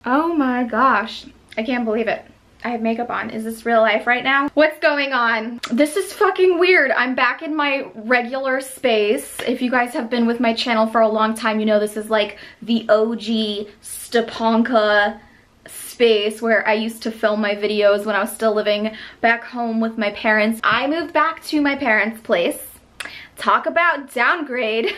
Oh my gosh, I can't believe it. I have makeup on. Is this real life right now? What's going on? This is fucking weird. I'm back in my regular space. If you guys have been with my channel for a long time, you know this is like the OG STEPANKA space where I used to film my videos when I was still living back home with my parents. I moved back to my parents' place. Talk about downgrade,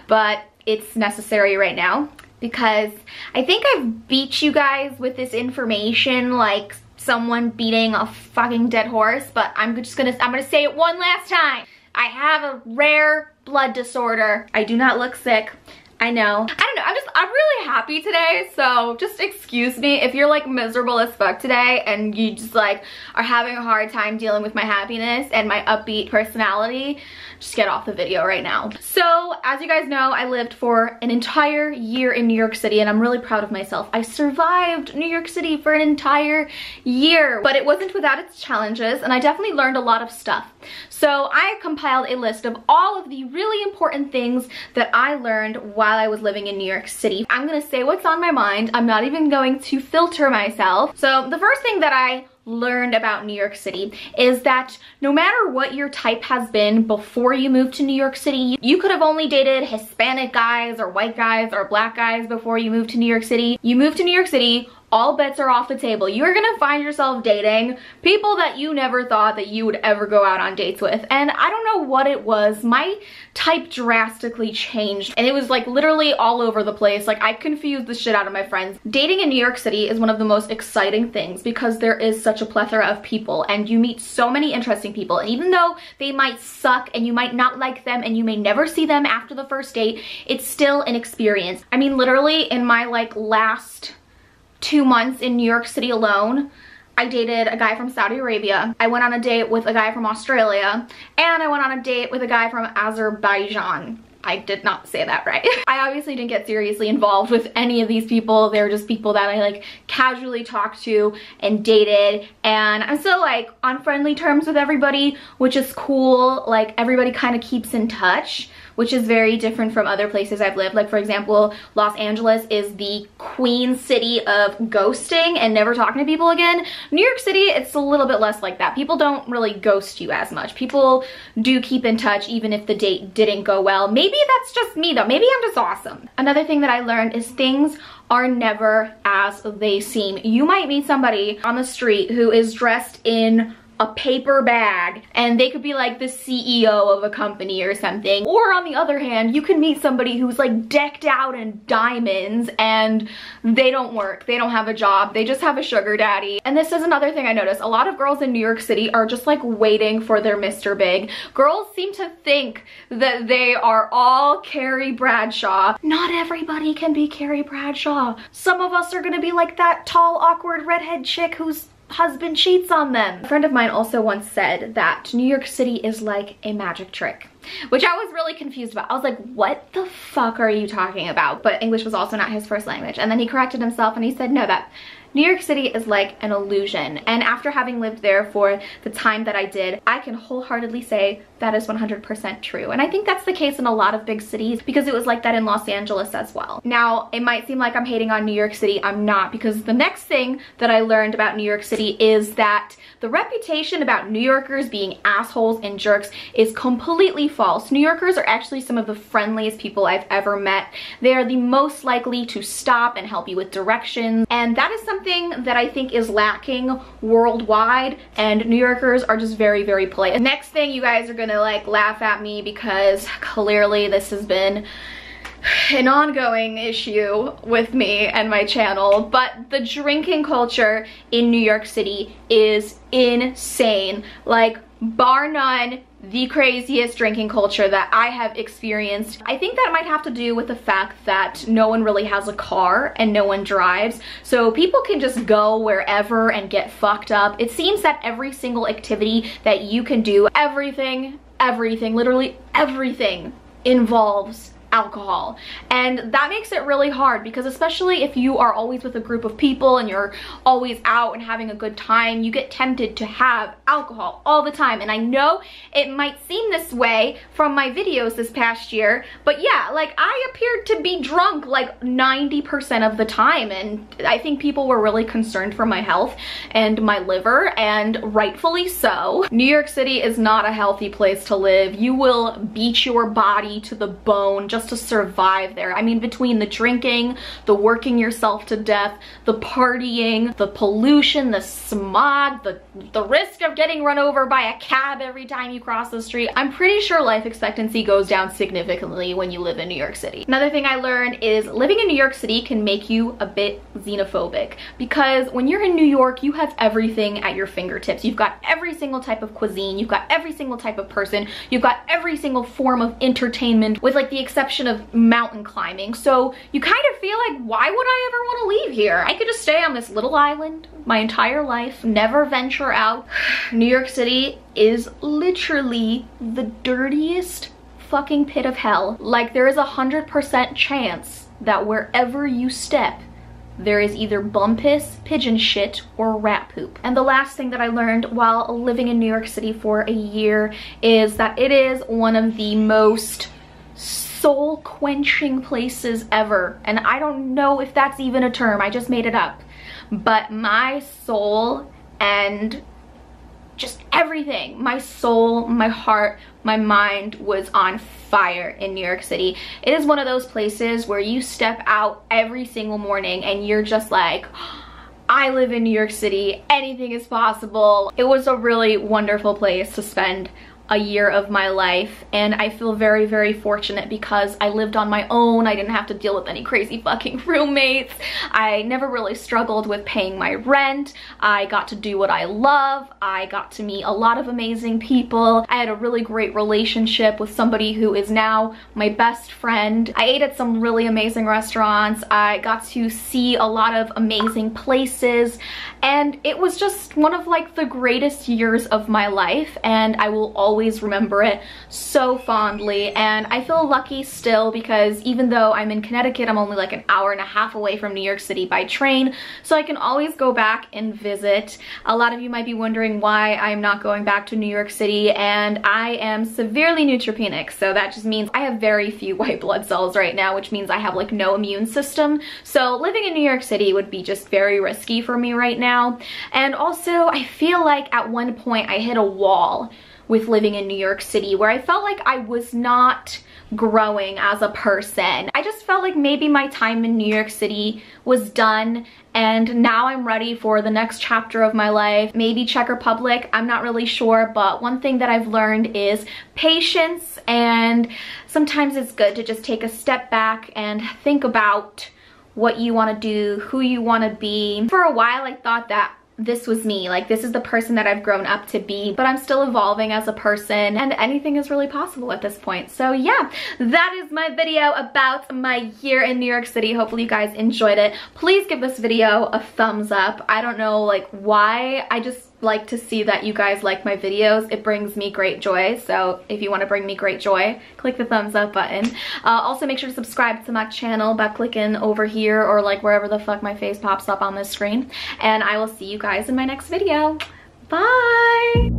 but it's necessary right now because I think I've beat you guys with this information like someone beating a fucking dead horse, but I'm gonna say it one last time. I have a rare blood disorder. I do not look sick. I know. I don't know, I'm really happy today, so just excuse me if you're like miserable as fuck today and you just like are having a hard time dealing with my happiness and my upbeat personality. Just get off the video right now. So, as you guys know, I lived for an entire year in New York City and I'm really proud of myself. I survived New York City for an entire year, but it wasn't without its challenges and I definitely learned a lot of stuff. So, I compiled a list of all of the really important things that I learned while I was living in New York City. I'm gonna say what's on my mind. I'm not even going to filter myself. So, the first thing that I learned about New York City is that no matter what your type has been before you moved to New York City, you could have only dated Hispanic guys or white guys or black guys before you moved to New York City. You moved to New York City, all bets are off the table. You're gonna find yourself dating people that you never thought that you would ever go out on dates with. And I don't know what it was. My type drastically changed and it was like literally all over the place. Like I confused the shit out of my friends. Dating in New York City is one of the most exciting things because there is such a plethora of people and you meet so many interesting people. And even though they might suck and you might not like them and you may never see them after the first date, it's still an experience. I mean, literally in my like last 2 months in New York City alone, I dated a guy from Saudi Arabia, I went on a date with a guy from Australia, and I went on a date with a guy from Azerbaijan. I did not say that right. I obviously didn't get seriously involved with any of these people. They were just people that I like casually talked to and dated, and I'm still like on friendly terms with everybody, which is cool. Like everybody kind of keeps in touch, which is very different from other places I've lived. Like for example, Los Angeles is the queen city of ghosting and never talking to people again. New York City, it's a little bit less like that. People don't really ghost you as much. People do keep in touch even if the date didn't go well. Maybe that's just me though. Maybe I'm just awesome. Another thing that I learned is things are never as they seem. You might meet somebody on the street who is dressed in a paper bag and they could be like the CEO of a company or something. Or on the other hand, you can meet somebody who's like decked out in diamonds and they don't work, they don't have a job, they just have a sugar daddy. And this is another thing I noticed. A lot of girls in New York City are just like waiting for their Mr. Big. Girls seem to think that they are all Carrie Bradshaw. Not everybody can be Carrie Bradshaw. Some of us are gonna be like that tall, awkward redhead chick who's husband cheats on them. A friend of mine also once said that New York City is like a magic trick, which I was really confused about. I was like, what the fuck are you talking about? But English was also not his first language. And then he corrected himself and he said, no, that New York City is like an illusion. And after having lived there for the time that I did, I can wholeheartedly say that is 100% true. And I think that's the case in a lot of big cities because it was like that in Los Angeles as well. Now, it might seem like I'm hating on New York City. I'm not, because the next thing that I learned about New York City is that the reputation about New Yorkers being assholes and jerks is completely false. New Yorkers are actually some of the friendliest people I've ever met. They are the most likely to stop and help you with directions. And that is something that I think is lacking worldwide, and New Yorkers are just very, very polite. Next thing, you guys are gonna like laugh at me because clearly this has been an ongoing issue with me and my channel, but the drinking culture in New York City is insane. Like, bar none, the craziest drinking culture that I have experienced. I think that might have to do with the fact that no one really has a car and no one drives, so people can just go wherever and get fucked up. It seems that every single activity that you can do, everything, literally everything involves alcohol. And that makes it really hard because especially if you are always with a group of people and you're always out and having a good time, you get tempted to have alcohol all the time. And I know it might seem this way from my videos this past year, but yeah, like I appeared to be drunk like 90% of the time, and I think people were really concerned for my health and my liver, and rightfully so. New York City is not a healthy place to live. You will beat your body to the bone just to survive there. I mean, between the drinking, the working yourself to death, the partying, the pollution, the smog, the risk of getting run over by a cab every time you cross the street, I'm pretty sure life expectancy goes down significantly when you live in New York City. Another thing I learned is living in New York City can make you a bit xenophobic, because when you're in New York, you have everything at your fingertips. You've got every single type of cuisine, you've got every single type of person, you've got every single form of entertainment, with like the exception of mountain climbing. So you kind of feel like, why would I ever want to leave here? I could just stay on this little island my entire life, never venture out. New York City is literally the dirtiest fucking pit of hell. Like, there is 100% chance that wherever you step, there is either bum piss, pigeon shit, or rat poop. And the last thing that I learned while living in New York City for a year is that it is one of the most soul-quenching places ever. And I don't know if that's even a term, I just made it up. But my soul and just everything, my soul, my heart, my mind was on fire in New York City. It is one of those places where you step out every single morning and you're just like, I live in New York City, anything is possible. It was a really wonderful place to spend a year of my life, and I feel very, very fortunate because I lived on my own. I didn't have to deal with any crazy fucking roommates. I never really struggled with paying my rent. I got to do what I love. I got to meet a lot of amazing people. I had a really great relationship with somebody who is now my best friend. I ate at some really amazing restaurants. I got to see a lot of amazing places, and it was just one of like the greatest years of my life, and I will always remember it so fondly. And I feel lucky still because even though I'm in Connecticut, I'm only like an hour and a half away from New York City by train, so I can always go back and visit. A lot of you might be wondering why I'm not going back to New York City, and I am severely neutropenic, so that just means I have very few white blood cells right now, which means I have like no immune system. So living in New York City would be just very risky for me right now. And also I feel like at one point I hit a wall with living in New York City where I felt like I was not growing as a person. I just felt like maybe my time in New York City was done, and now I'm ready for the next chapter of my life. Maybe Czech Republic, I'm not really sure, but one thing that I've learned is patience, and sometimes it's good to just take a step back and think about what you want to do, who you want to be. For a while I thought that this was me, like this is the person that I've grown up to be, but I'm still evolving as a person, and anything is really possible at this point. So yeah, that is my video about my year in New York City. Hopefully you guys enjoyed it. Please give this video a thumbs up. I don't know like why, I just like to see that you guys like my videos. It brings me great joy, so if you want to bring me great joy, click the thumbs up button. Also make sure to subscribe to my channel by clicking over here or like wherever the fuck my face pops up on this screen, and I will see you guys in my next video. Bye!